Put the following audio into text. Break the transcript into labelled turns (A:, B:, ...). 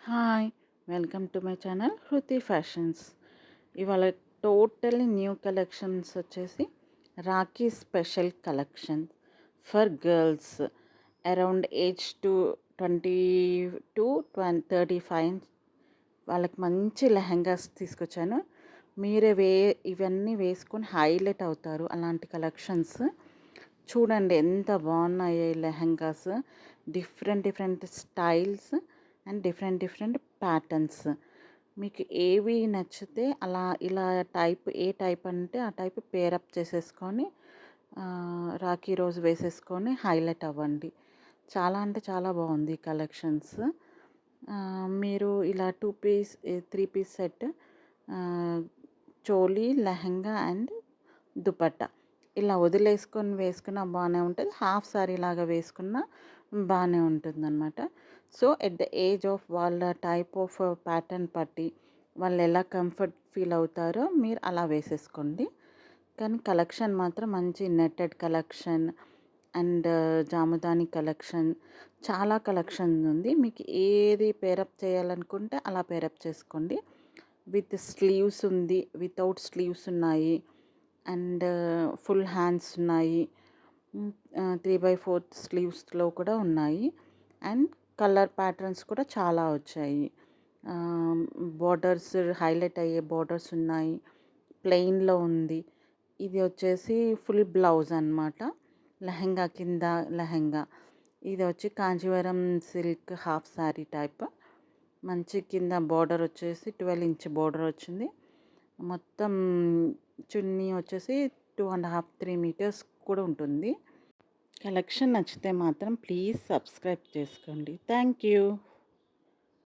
A: Hi! Welcome to my channel 'Hruthi fashions'. ఇవాళ totally new collections వచ్చేసి Rakhi special collection for girls around age to 20 to 35 వాళ్ళకి మంచి లెహెంగాస్ తీసుకొచ్చాను. మీరే ఇవన్నీ వేసుకొని హైలైట్ అవుతారు. అలాంటి కలెక్షన్స్ చూడండి ఎంత బాగున్నాయో ఈ lehengas. Different styles and different patterns. మీకు ఏవి నచ్చితే ఇలా ఏ టైప్ అంటే ఆ టైప్ పేరప్ చేసేసుకొని రాఖీ రోజు వేసేసుకొని హైలైట్ అవ్వండి. చాలా అంటే చాలా బాగుంది కలెక్షన్స్. మీరు ఇలా 3 piece set, choli, lehenga and dupatta ఇలా వేసుకున్నా బాగానే ఉంటుంది. హాఫ్ సారీ లాగా వేసుకున్నా బాగానే ఉంటుందన్నమాట. So at the age of వాళ్ళ టైప్ ఆఫ్ ప్యాటర్న్ బట్టి వాళ్ళు ఎలా కంఫర్ట్ ఫీల్ అవుతారో మీరు అలా వేసేసుకోండి. కానీ కలెక్షన్ మాత్రం మంచి నెట్టెడ్ కలెక్షన్ అండ్ జాముదాని కలెక్షన్, చాలా కలెక్షన్ ఉంది. మీకు ఏది పేరప్ చేయాలనుకుంటే అలా పేరప్ చేసుకోండి. విత్ స్లీవ్స్ ఉంది, వితౌట్ స్లీవ్స్ ఉన్నాయి అండ్ ఫుల్ హ్యాండ్స్ ఉన్నాయి. 3/4 స్లీవ్స్లో కూడా ఉన్నాయి అండ్ కలర్ ప్యాటర్న్స్ కూడా చాలా వచ్చాయి. బోర్డర్స్ హైలైట్ అయ్యే బోర్డర్స్ ఉన్నాయి. ప్లెయిన్లో ఉంది. ఇది వచ్చేసి ఫుల్ బ్లౌజ్ అన్నమాట. లెహెంగా కింద లెహెంగా. ఇది వచ్చి Kanjeevaram silk half sari type. మంచి కింద బోర్డర్ వచ్చేసి 12 ఇంచ్ బోర్డర్ వచ్చింది. మొత్తం చున్నీ వచ్చేసి 2.5 3 మీటర్స్ కూడా ఉంటుంది. కలెక్షన్ నచ్చితే మాత్రం ప్లీజ్ సబ్స్క్రైబ్ చేసుకోండి. Thank you.